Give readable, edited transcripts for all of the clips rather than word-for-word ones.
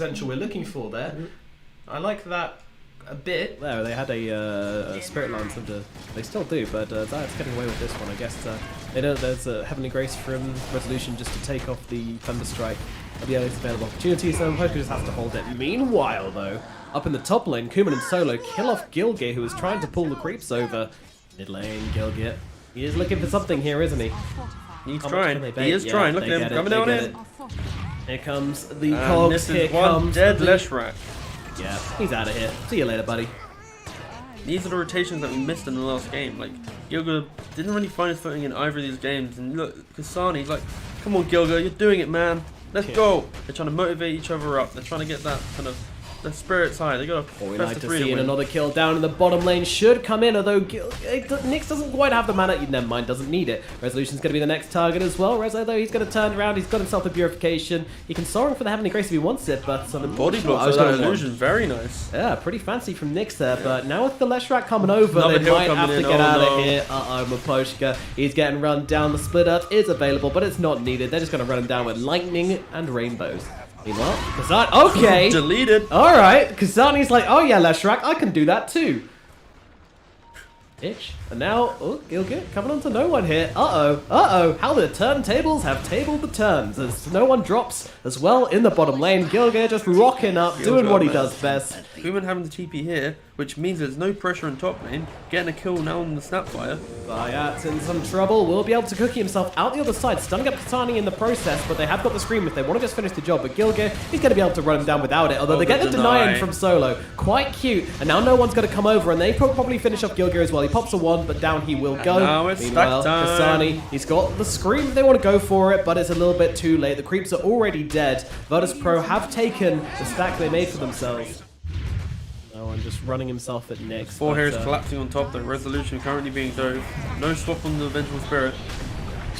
potential we're looking for there. I like that a bit. There, they had a Spirit Lance under. They still do, but Zayat's getting away with this one. I guess they know there's a Heavenly Grace from Resolution just to take off the Thunder Strike at the earliest available opportunity, so Poker just has to hold it. Meanwhile, though, up in the top lane, Kuman and Solo kill off Gilgit, who is trying to pull the creeps over. Mid lane, Gilgit. He is looking for something here, isn't he? He's trying. He is trying. Look at him coming down in. Here comes the cogs. This Here is one comes dead the... Leshrac. Yeah, he's out of here. See you later, buddy. These are the rotations that we missed in the last game. Like, Gilga didn't really find his footing in either of these games. And look, Kasani's like, come on, Gilga, you're doing it, man. Let's go. They're trying to motivate each other up. They're trying to get that kind of the spirits high. They got we like to see another kill down in the bottom lane. Should come in, although Nyx doesn't quite have the mana. Never mind, doesn't need it. Resolution's going to be the next target as well. Rezo, though, he's going to turn around. He's got himself a purification. He can soar for the Heavenly Grace if he wants it, but the body blocks that illusion, very nice. Yeah, pretty fancy from Nyx there. But now with the Leshrac coming over, they might have to get out of here. Maposhka. He's getting run down. The split up is available, but it's not needed. They're just going to run him down with lightning and rainbows. Meanwhile, Kasani, okay. Deleted. Alright, Kasani's like, oh yeah, Leshrac, I can do that too. Itch. And now, oh, Gilgit coming on to no one here. Uh-oh, how the turntables have tabled the turns as no one drops as well in the bottom lane. Gilgit just rocking up, doing what he does best. Kuman having the TP here, which means there's no pressure in top lane. Getting a kill now on the Snapfire. Zayat's in some trouble. Will be able to cookie himself out the other side, stunning up Kasani in the process, but they have got the Scream if they want to just finish the job. But Gilgit, he's going to be able to run him down without it, although they get the deny from Solo. Quite cute, and now no one's going to come over, and they probably finish off Gilgit as well. He pops a 1, but down he will go. Now it's Meanwhile, Kasani, he's got the Scream if they want to go for it, but it's a little bit too late. The creeps are already dead. Virtus Pro have taken the stack they made for themselves. No, and just running himself at Nyx. 4 heroes collapsing on top, the Resolution currently being dove. No swap on the Vengeful Spirit.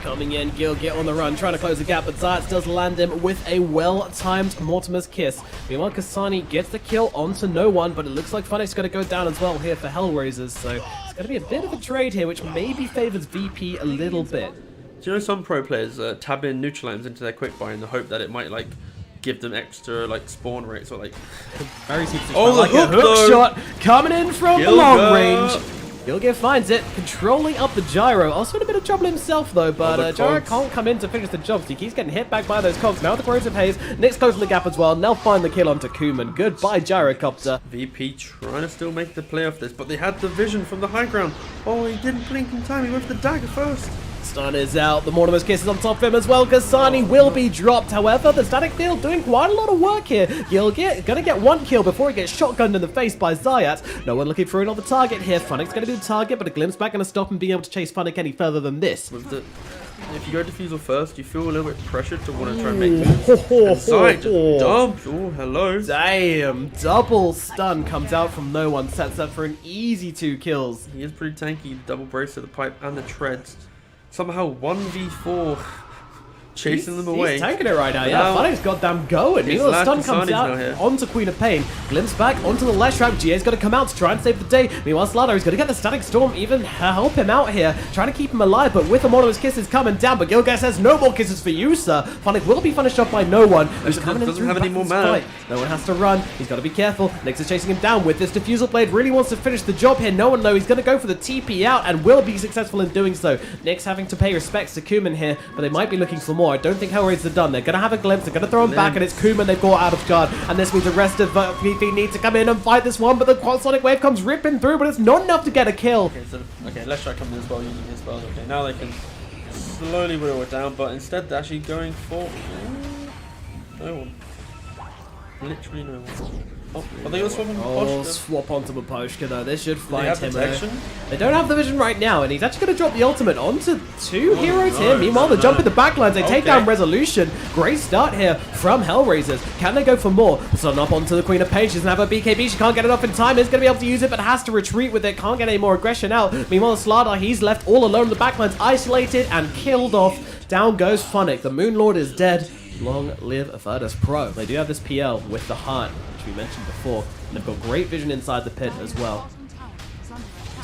Coming in, Gilgit on the run, trying to close the gap, but Zayat does land him with a well-timed Mortimer's Kiss. Meanwhile, Kasani gets the kill onto no one, but it looks like Funny's going to go down as well here for HellRaisers, so it's going to be a bit of a trade here, which maybe favors VP a little bit. Do you know some pro players tab in neutral lanes into their quickbuy in the hope that it might, like, give them extra, like, spawn rates or, like... Very oh, like a hook shot coming in from the long range. Gilgit finds it, controlling up the gyro. Also in a bit of trouble himself though, but gyro can't come in to finish the job. So he keeps getting hit back by those cogs. Now the corrosive haze, Nyx closing the gap as well. Now find the kill onto Kuman. Goodbye, Gyrocopter. VP trying to still make the play off this, but they had the vision from the high ground. Oh, he didn't blink in time. He went for the dagger first. Stun is out. The Mortimer's Kiss is on top of him as well. Kasani will be dropped. However, the static field doing quite a lot of work here. Gilgit gonna get 1 kill before he gets shotgunned in the face by Zayat. No one looking for another target here. Funnick's gonna be the target, but a glimpse back gonna stop him being able to chase Funnick any further than this. If you go defusal first, you feel a little bit pressured to want to try and make moves. Zayat just dumped. Oh, hello. Damn. Double stun comes out from no one. Sets up for an easy 2 kills. He is pretty tanky. Double brace to the pipe and the treads. Somehow 1v4 chasing them away. He's tanking it right now, yeah. Funny's goddamn going. Meanwhile, the stun comes out onto Queen of Pain. Glimpse back onto the Leshrac. GA's got to come out to try and save the day. Meanwhile, Slatter's going to get the Static Storm, even help him out here. Trying to keep him alive, but with Mortimer's Kisses coming down. But Gilgit says, no more kisses for you, sir. Funnick will be punished off by no one. He's coming in doesn't have any more mana. No one has to run. He's got to be careful. Nyx is chasing him down with this Diffusal Blade. Really wants to finish the job here. No one knows. He's going to go for the TP out and will be successful in doing so. Nyx having to pay respects to Kuman here, but they might be looking for more. I don't think HellRaisers are done. They're going to have a glimpse. They're going to throw him back, and it's Kuman they've got out of guard. And this means the rest of VP need to come in and fight this one, but the Sonic Wave comes ripping through, but it's not enough to get a kill. Okay, let's try coming in as well using his spells. Okay, now they can slowly whittle it down, but instead they're actually going for no one. Literally no one. Oh, are they all swapping Maposhka? Swap onto Maposhka though. This should find him. They don't have the vision right now, and he's actually going to drop the ultimate onto 2 heroes here. Meanwhile, the jump in the backlines, they take down Resolution. Great start here from HellRaisers. Can they go for more? Stun up onto the Queen of Pain. She doesn't have a BKB. She can't get it off in time. Is going to be able to use it, but has to retreat with it. Can't get any more aggression out. Meanwhile, Slardar, he's left all alone in the backlines, isolated and killed off. Down goes Funnick. The Moonlord is dead. Long live Virtus Pro. They do have this PL with the heart, which we mentioned before, and they've got great vision inside the pit as well.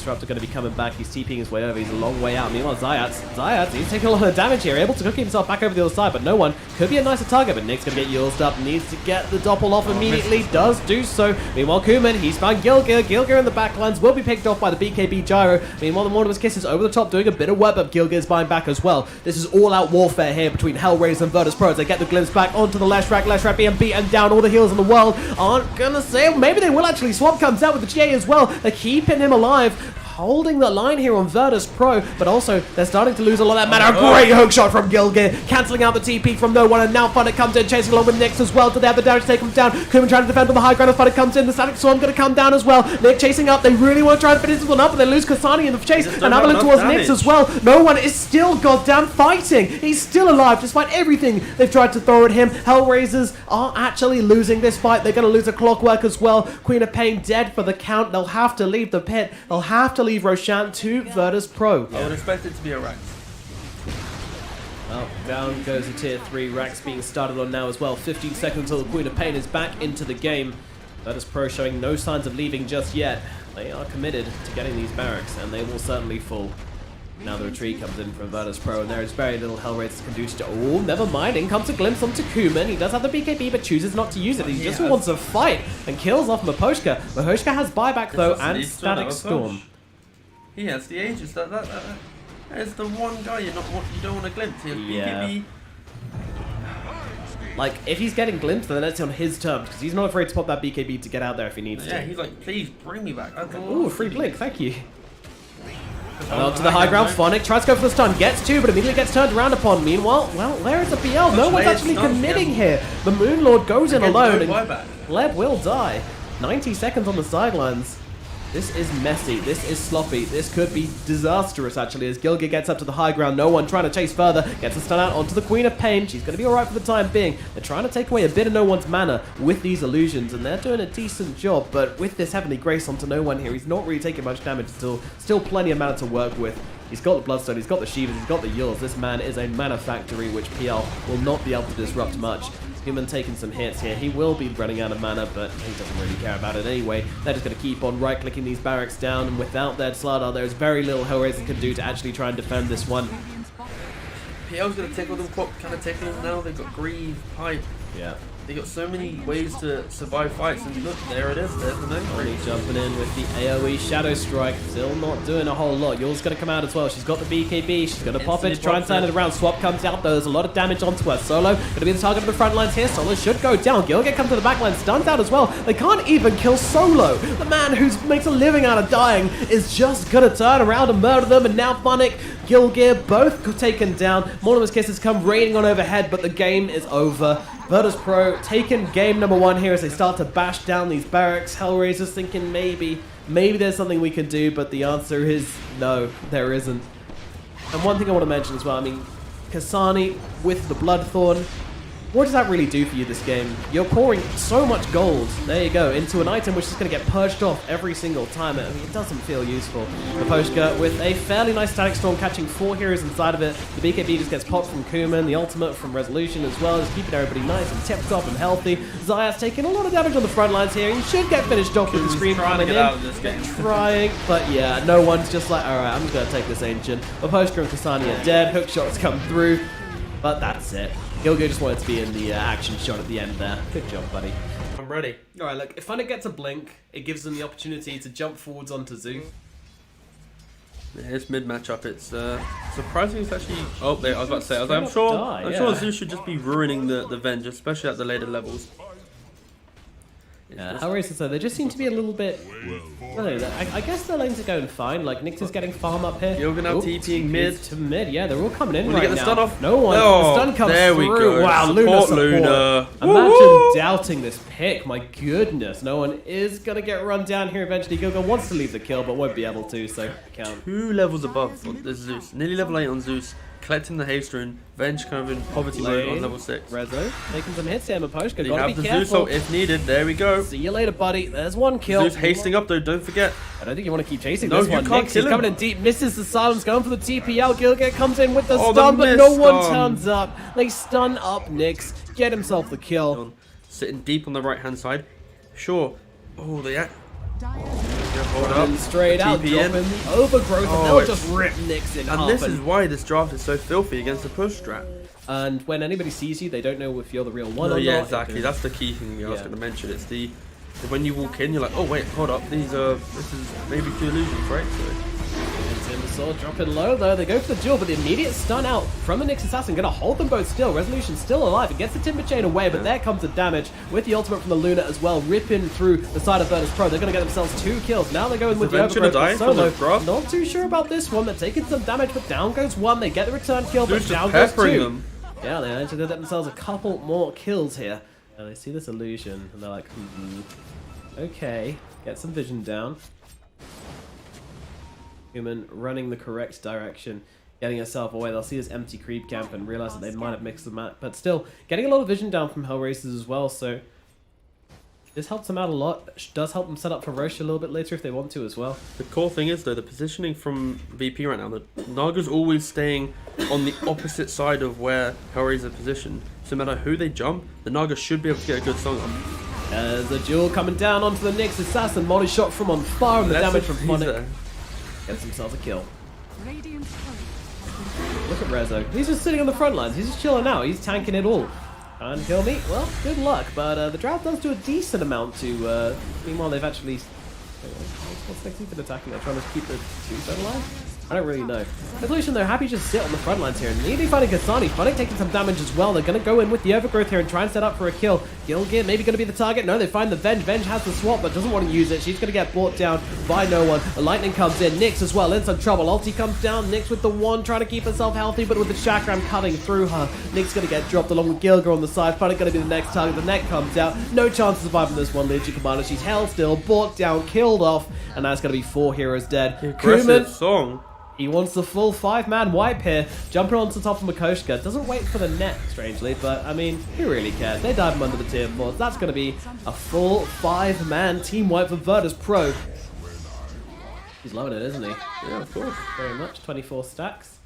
Disruptor going to be coming back. He's TPing his way over. He's a long way out. Meanwhile, Zayat, he's taking a lot of damage here. Able to cook himself back over the other side, but no one. Could be a nicer target, but Nick's going to get used up. Needs to get the doppel off immediately. Does do so. Meanwhile, Kuman, he's found Gilgir. Gilgir in the backlines will be picked off by the BKB Gyro. Meanwhile, the Mortimer's Kiss is over the top doing a bit of work, but Gilgir's buying back as well. This is all-out warfare here between HellRaisers and Virtus Pro as they get the glimpse back onto the Leshrac being beaten down. All the heals in the world aren't gonna save. Maybe they will actually. Swap comes out with the GA as well. They're keeping him alive. Holding the line here on Virtus Pro, but also they're starting to lose a lot of that mana. Great hook shot from Gilgir, cancelling out the TP from no one, and now Funnick comes in, chasing along with Nyx as well. Do they have the damage to take him down? Kuman trying to defend on the high ground as Funnick comes in. The Static Storm going to come down as well. Nick chasing up. They really want to try and finish this one up, but they lose Kasani in the chase. And Avalon towards Nyx as well. No one is still goddamn fighting. He's still alive despite everything they've tried to throw at him. HellRaisers are actually losing this fight. They're going to lose a Clockwork as well. Queen of Pain dead for the count. They'll have to leave the pit. They'll have to leave Roshan to Virtus Pro. I would expect it to be a Rax. Well, down goes a tier 3. Rax being started on now as well. 15 seconds until the Queen of Pain is back into the game. Virtus Pro showing no signs of leaving just yet. They are committed to getting these barracks, and they will certainly fall. Now the retreat comes in from Virtus Pro, and there is very little HellRaisers can do to... Oh, never mind. In comes a glimpse onto Kuman. He does have the BKB, but chooses not to use it. He just wants to fight and kills off Miposhka. Miposhka has buyback, though, and Static Storm. He has the Aegis. That is the one guy you don't want to glimpse. He has BKB. Like, if he's getting glimpsed, then that's on his terms, because he's not afraid to pop that BKB to get out there if he needs to. Yeah, he's like, please bring me back. Ooh, free blink, thank you. Well, to the high ground, Phonic tries to go for the stun, gets two, but immediately gets turned around upon. Meanwhile, well, there is a BL. No one's actually committing here. The Moonlord goes in alone, and Leb will die. 90 seconds on the sidelines. This is messy. This is sloppy. This could be disastrous, actually, as Gilgir gets up to the high ground. No one trying to chase further. Gets a stun out onto the Queen of Pain. She's going to be alright for the time being. They're trying to take away a bit of no one's mana with these illusions, and they're doing a decent job. But with this Heavenly Grace onto no one here, he's not really taking much damage still. Still plenty of mana to work with. He's got the Bloodstone, he's got the Shivas, he's got the Yules. This man is a mana factory, which PL will not be able to disrupt much. Human taking some hits here. He will be running out of mana, but he doesn't really care about it anyway. They're just going to keep on right-clicking these barracks down, and without their Slardar, there's very little HellRaisers can do to actually try and defend this one. PL's going to tickle them, kind of tickle them now. They've got Grieve, Pipe. Yeah. They got so many ways to survive fights, and look, there it is. There's the name. Only jumping in with the AoE Shadow Strike, still not doing a whole lot. Yule's going to come out as well. She's got the BKB. She's going to pop it to try and turn it around. Swap comes out, though. There's a lot of damage onto her. Solo going to be the target of the front lines here. Solo should go down. Gilgir comes to the back line, stuns out as well. They can't even kill Solo. The man who makes a living out of dying is just going to turn around and murder them. And now Phonic, Gilgir, both taken down. Mortimer's Kisses come raining on overhead, but the game is over. Virtus Pro taking game number 1 here as they start to bash down these barracks. HellRaisers thinking maybe there's something we can do, but the answer is no, there isn't. And one thing I want to mention as well, I mean, Kasani with the Bloodthorn, what does that really do for you this game? You're pouring so much gold, there you go, into an item which is going to get purged off every single time. I mean, it doesn't feel useful. Miposhka with a fairly nice Static Storm catching 4 heroes inside of it. The BKB just gets popped from Kuman, the ultimate from Resolution as well, just keeping everybody nice and tipped up and healthy. Zayat's taking a lot of damage on the front lines here. He should get finished off with the Scream coming in. Trying, but yeah, no one's just like, alright, I'm just going to take this Ancient. Miposhka and Kasani are dead, hook shots come through, but that's it. Gilgir just wanted to be in the action shot at the end there. Good job, buddy. I'm ready. Alright, look, if Funnick gets a blink, it gives them the opportunity to jump forwards onto Zeus. Yeah, it's mid matchup. It's surprising. It's actually. Oh, there. I was about to say. I was like, I'm sure Zeus should just be ruining the Venge, especially at the later levels. Yeah, HellRaisers though, they just seem to be a little bit... I guess their lanes are going fine, like Nyx is getting farm up here. You're gonna have TPing mid. To mid, yeah, they're all coming in right now. Get the stun off? No one, oh, the stun comes there through. We go. Wow, support Luna. Imagine doubting this pick, my goodness. No one is gonna get run down here eventually. Gilgir wants to leave the kill, but won't be able to, so count. 2 levels above on Zeus. Nearly level 8 on Zeus. Collecting the haste rune, Venge kind of in poverty mode on level 6. Rezo taking some hits here, Miposhka. Gotta be careful. Zeus if needed. There we go. See you later, buddy. There's one kill. Zeus hasting up though. Don't forget. I don't think you want to keep chasing this one. Nyx, he's coming in deep, misses the silence, going for the TPL. Gilgir comes in with the stun, but no one turns up. They stun up Nyx, get himself the kill. Sitting deep on the right hand side. Sure. Oh, they act. Oh, hold up. And straight out, TP dropping in. the overgrowth, and they'll just rip Nyx in half. And this is why this draft is so filthy against the push strat. And when anybody sees you, they don't know if you're the real one or Yeah, not. exactly. That's the key thing I was going to mention. It's the when you walk in, you're like, oh wait, hold up. This is maybe 2 illusions, right? Timbersaw dropping low though. They go for the duel, but the immediate stun out from the Nyx Assassin going to hold them both still. Resolution still alive. It gets the Timber Chain away, but there comes the damage with the ultimate from the Luna as well, ripping through the side of Virtus Pro. They're going to get themselves 2 kills. Now they're going with the overgrowth solo. Not too sure about this one. They're taking some damage, but down goes 1. They get the return kill, but down goes 2. Yeah, they managed to get themselves a couple more kills here. And they see this illusion, and they're like, okay, get some vision down. Human running the correct direction, getting herself away. They'll see this empty creep camp and realize that they might have mixed the map, but still getting a lot of vision down from HellRaisers as well. So this helps them out a lot. It does help them set up for Roche a little bit later if they want to as well. The core thing is though, the positioning from VP right now, the Naga's always staying on the opposite side of where HellRaisers are positioned. So no matter who they jump, the Naga should be able to get a good song off. There's a duel coming down onto the Nyx Assassin. Molly shot from on fire, and the damage from Phonic gets himself a kill. Look at Rezo. He's just sitting on the front lines. He's just chilling out. He's tanking it all. And kill me? Well, good luck. But the drought does do a decent amount to... meanwhile, they've actually... What's next been attacking? They're trying to keep the tombstone alive? I don't really know. Resolution, they're happy to just sit on the front lines here. And nearly finding Kasani. Phonic taking some damage as well. They're going to go in with the overgrowth here and try and set up for a kill. Gilgir maybe going to be the target. No, they find the Venge. Venge has the swap, but doesn't want to use it. She's going to get brought down by no one. The lightning comes in. Nyx as well in some trouble. Ulti comes down. Nyx with the one trying to keep herself healthy, but with the chakram cutting through her. Nyx going to get dropped along with Gilgir on the side. Phonic going to be the next target. The neck comes out. No chance of surviving this one. Legion Commander. She's held still. Brought down. Killed off. And that's going to be 4 heroes dead. Aggressive song. He wants the full 5-man wipe here, jumping onto the top of Makoshka. Doesn't wait for the net, strangely, but I mean, who really cares? They dive him under the tier 4s. That's going to be a full 5-man team wipe for Virtus Pro. He's loving it, isn't he? Yeah, of course. Very much. 24 stacks.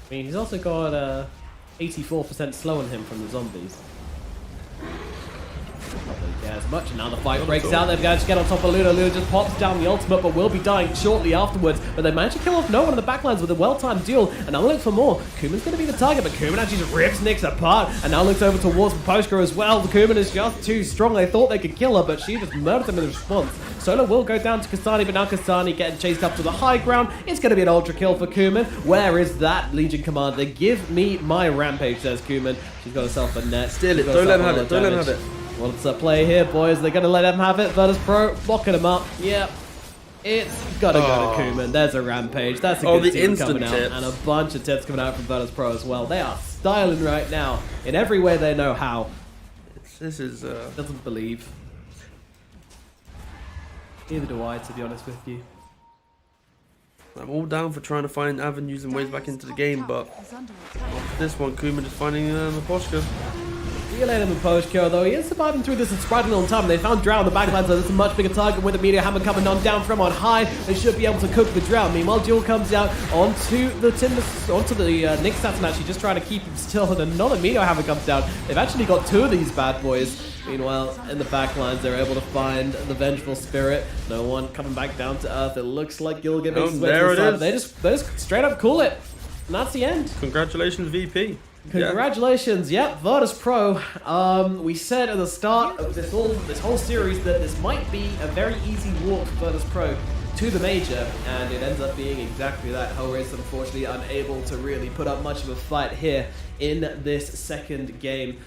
I mean, he's also got 84% slow on him from the zombies. As much, and now the fight breaks out. They've got to get on top of Luna. Luna just pops down the ultimate, but will be dying shortly afterwards. But they manage to kill off no one on the backlines with a well-timed duel, and now look for more. Kuman's going to be the target, but Kuman actually just rips Nyx apart, and now looks over towards Poshka as well. The Kuman is just too strong. They thought they could kill her, but she just murdered them in response. Solo will go down to Kasani, but now Kasani getting chased up to the high ground. It's going to be an ultra kill for Kuman. Where is that Legion Commander? Give me my rampage, says Kuman. She's got herself a net. Steal it. Don't let him have it. Don't let him have it. What's the play here, boys? They're going to let him have it. Virtus Pro, locking him up. Yep. It's got to go to Kuman. There's a rampage. That's a good team coming out. And a bunch of tips coming out from Virtus Pro as well. They are styling right now in every way they know how. This is... Doesn't believe. Neither do I, to be honest with you. I'm all down for trying to find avenues and ways back into the game, but after this one, Kuman just finding Maposhka. Later with Poshko, though he is surviving through this and spreading on time. They found Drow on the backlines, so this is a much bigger target with the meteor hammer coming on down from on high. They should be able to cook the Drow. Meanwhile, Jewel comes out onto the Nyx Assassin, actually just trying to keep him still, and another meteor hammer comes down. They've actually got 2 of these bad boys. Meanwhile, in the backlines, they're able to find the Vengeful Spirit. No one coming back down to Earth. It looks like Gilgir makes his way to the side. They just straight up cool it. And that's the end. Congratulations, VP. Congratulations, yep, Virtus Pro. We said at the start of this whole series that this might be a very easy walk for Virtus Pro to the major, and it ends up being exactly that. HellRaisers unfortunately unable to really put up much of a fight here in this second game.